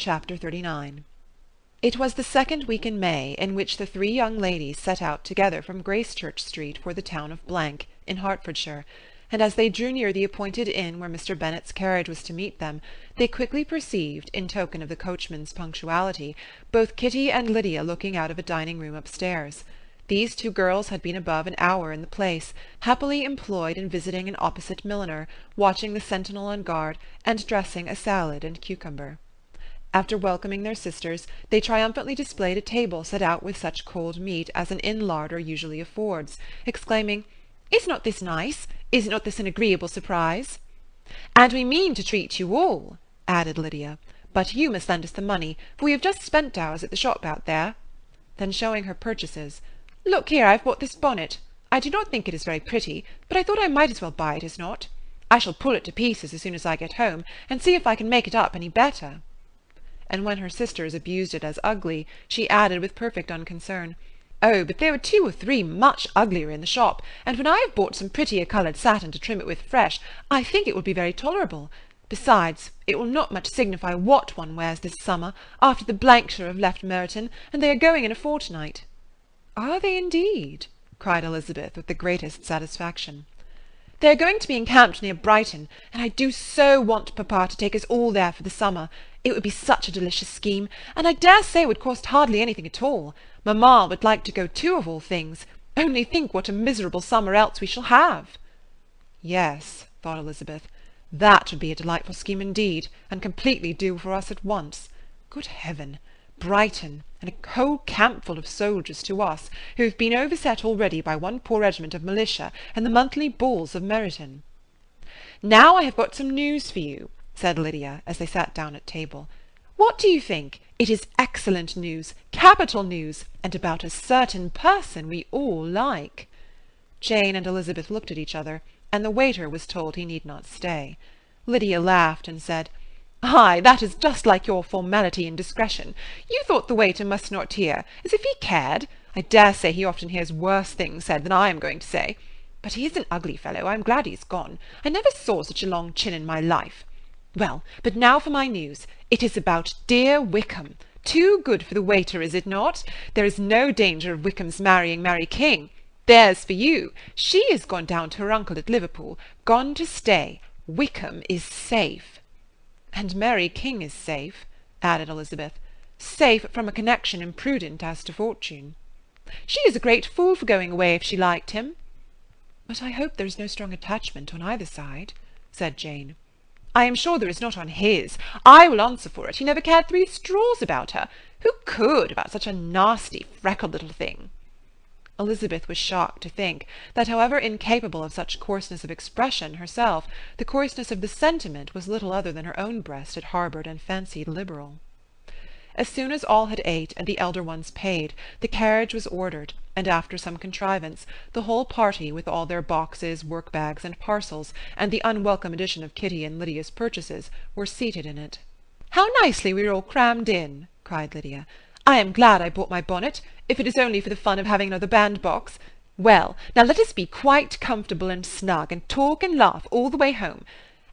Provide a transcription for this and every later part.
Chapter 39. It was the second week in May, in which the three young ladies set out together from Gracechurch Street for the town of Blank, in Hertfordshire, and as they drew near the appointed inn where Mr. Bennet's carriage was to meet them, they quickly perceived, in token of the coachman's punctuality, both Kitty and Lydia looking out of a dining-room upstairs. These two girls had been above an hour in the place, happily employed in visiting an opposite milliner, watching the sentinel on guard, and dressing a salad and cucumber. After welcoming their sisters, they triumphantly displayed a table set out with such cold meat as an inn larder usually affords, exclaiming, "Is not this nice? Is not this an agreeable surprise?" "And we mean to treat you all," added Lydia, "but you must lend us the money, for we have just spent ours at the shop out there." Then showing her purchases, "Look here, I have bought this bonnet. I do not think it is very pretty, but I thought I might as well buy it as not. I shall pull it to pieces as soon as I get home, and see if I can make it up any better." And when her sisters abused it as ugly, she added with perfect unconcern, "Oh, but there were 2 or 3 much uglier in the shop, and when I have bought some prettier coloured satin to trim it with fresh, I think it will be very tolerable. Besides, it will not much signify what one wears this summer, after the Blankshire have left Meryton, and they are going in a fortnight." "Are they indeed?" cried Elizabeth with the greatest satisfaction. "They are going to be encamped near Brighton, and I do so want papa to take us all there for the summer. It would be such a delicious scheme, and I dare say it would cost hardly anything at all. Mamma would like to go too, of all things. Only think what a miserable summer else we shall have." "Yes," thought Elizabeth, "that would be a delightful scheme indeed, and completely do for us at once. Good heaven! Brighton, and a whole campful of soldiers to us, who have been overset already by one poor regiment of militia and the monthly balls of Meryton." "Now I have got some news for you," said Lydia, as they sat down at table. "What do you think? It is excellent news, capital news, and about a certain person we all like." Jane and Elizabeth looked at each other, and the waiter was told he need not stay. Lydia laughed and said, "Ay, that is just like your formality and discretion. You thought the waiter must not hear, as if he cared. I dare say he often hears worse things said than I am going to say. But he is an ugly fellow. I am glad he's gone. I never saw such a long chin in my life. Well, but now for my news. It is about dear Wickham. Too good for the waiter, is it not? There is no danger of Wickham's marrying Mary King. There's for you. She is gone down to her uncle at Liverpool, gone to stay. Wickham is safe." "And Mary King is safe," added Elizabeth, "safe from a connection imprudent as to fortune." "She is a great fool for going away if she liked him." "But I hope there is no strong attachment on either side," said Jane. "I am sure there is not on his. I will answer for it. He never cared 3 straws about her. Who could, about such a nasty, freckled little thing?" Elizabeth was shocked to think that, however incapable of such coarseness of expression herself, the coarseness of the sentiment was little other than her own breast had harboured and fancied liberal. As soon as all had ate and the elder ones paid, the carriage was ordered, and after some contrivance, the whole party, with all their boxes, work-bags, and parcels, and the unwelcome addition of Kitty and Lydia's purchases, were seated in it. "How nicely we are all crammed in!" cried Lydia. "I am glad I bought my bonnet, if it is only for the fun of having another bandbox. Well, now let us be quite comfortable and snug, and talk and laugh all the way home.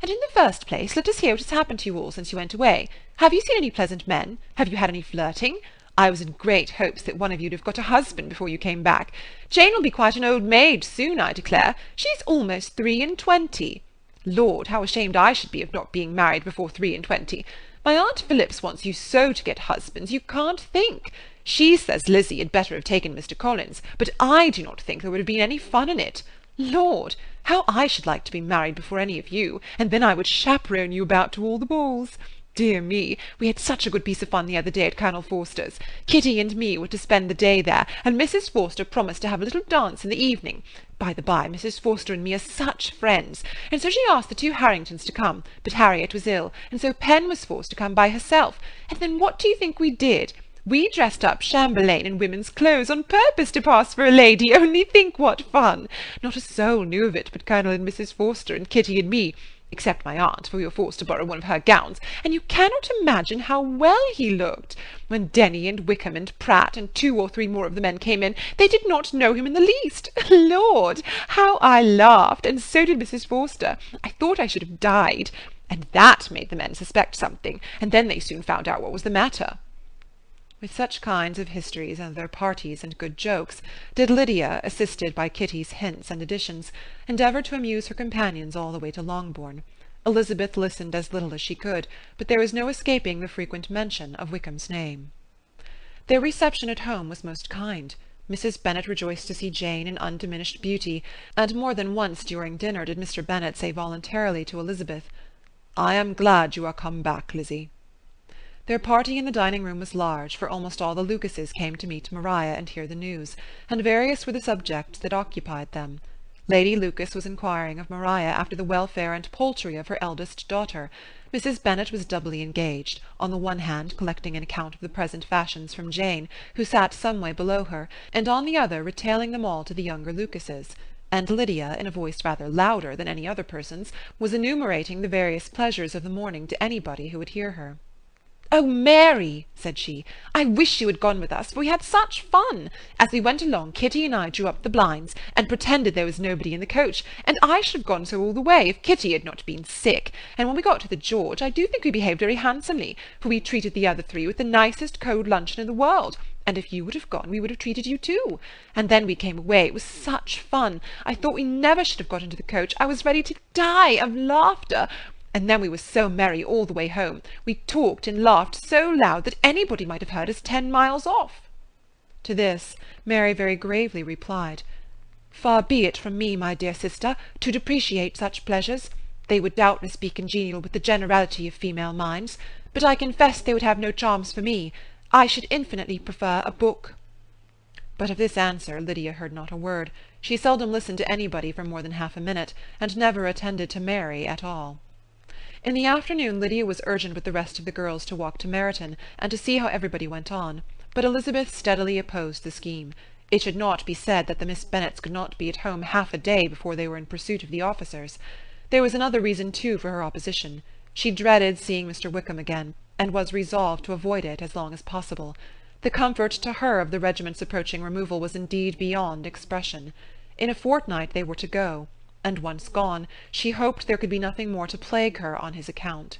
And in the first place, let us hear what has happened to you all since you went away. Have you seen any pleasant men? Have you had any flirting? I was in great hopes that one of you'd have got a husband before you came back. Jane will be quite an old maid soon, I declare. She's almost 23. Lord, how ashamed I should be of not being married before 23. My Aunt Phillips wants you so to get husbands, you can't think. She says Lizzie had better have taken Mr. Collins, but I do not think there would have been any fun in it. Lord, how I should like to be married before any of you, and then I would chaperone you about to all the balls. Dear me, we had such a good piece of fun the other day at Colonel Forster's. Kitty and me were to spend the day there, and Mrs. Forster promised to have a little dance in the evening. By the by, Mrs. Forster and me are such friends, and so she asked the 2 Harringtons to come, but Harriet was ill, and so Pen was forced to come by herself. And then what do you think we did? We dressed up Chamberlain in women's clothes on purpose to pass for a lady. Only think what fun! Not a soul knew of it but Colonel and Mrs. Forster and Kitty and me, except my aunt, for we were forced to borrow one of her gowns, and you cannot imagine how well he looked. When Denny and Wickham and Pratt and 2 or 3 more of the men came in, they did not know him in the least. Lord, how I laughed, and so did Mrs. Forster. I thought I should have died. and that made the men suspect something, and then they soon found out what was the matter." With such kinds of histories and their parties and good jokes did Lydia, assisted by Kitty's hints and additions, endeavour to amuse her companions all the way to Longbourn. Elizabeth listened as little as she could, but there was no escaping the frequent mention of Wickham's name. Their reception at home was most kind. Mrs. Bennet rejoiced to see Jane in undiminished beauty, and more than once during dinner did Mr. Bennet say voluntarily to Elizabeth, "I am glad you are come back, Lizzie." Their party in the dining-room was large, for almost all the Lucases came to meet Maria and hear the news, and various were the subjects that occupied them. Lady Lucas was inquiring of Maria after the welfare and poultry of her eldest daughter. Mrs. Bennet was doubly engaged, on the one hand collecting an account of the present fashions from Jane, who sat some way below her, and on the other retailing them all to the younger Lucases, and Lydia, in a voice rather louder than any other person's, was enumerating the various pleasures of the morning to anybody who would hear her. "Oh, Mary," said she, "I wish you had gone with us, for we had such fun. As we went along, Kitty and I drew up the blinds, and pretended there was nobody in the coach, and I should have gone so all the way, if Kitty had not been sick, and when we got to the George, I do think we behaved very handsomely, for we treated the other three with the nicest cold luncheon in the world, and if you would have gone, we would have treated you too. And then we came away. It was such fun. I thought we never should have got into the coach. I was ready to die of laughter. And then we were so merry all the way home. We talked and laughed so loud that anybody might have heard us 10 miles off." To this Mary very gravely replied, "Far be it from me, my dear sister, to depreciate such pleasures. They would doubtless be congenial with the generality of female minds, but I confess they would have no charms for me. I should infinitely prefer a book." But of this answer Lydia heard not a word. She seldom listened to anybody for more than half a minute, and never attended to Mary at all. In the afternoon Lydia was urgent with the rest of the girls to walk to Meryton, and to see how everybody went on, but Elizabeth steadily opposed the scheme. It should not be said that the Miss Bennets could not be at home half a day before they were in pursuit of the officers. There was another reason, too, for her opposition. She dreaded seeing Mr. Wickham again, and was resolved to avoid it as long as possible. The comfort to her of the regiment's approaching removal was indeed beyond expression. In a fortnight they were to go, and once gone, she hoped there could be nothing more to plague her on his account.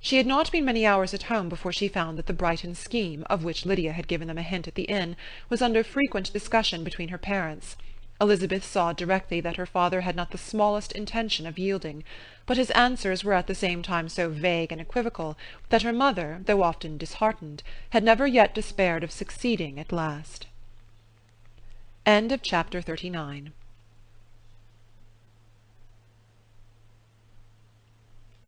She had not been many hours at home before she found that the Brighton scheme, of which Lydia had given them a hint at the inn, was under frequent discussion between her parents. Elizabeth saw directly that her father had not the smallest intention of yielding, but his answers were at the same time so vague and equivocal that her mother, though often disheartened, had never yet despaired of succeeding at last. Chapter 39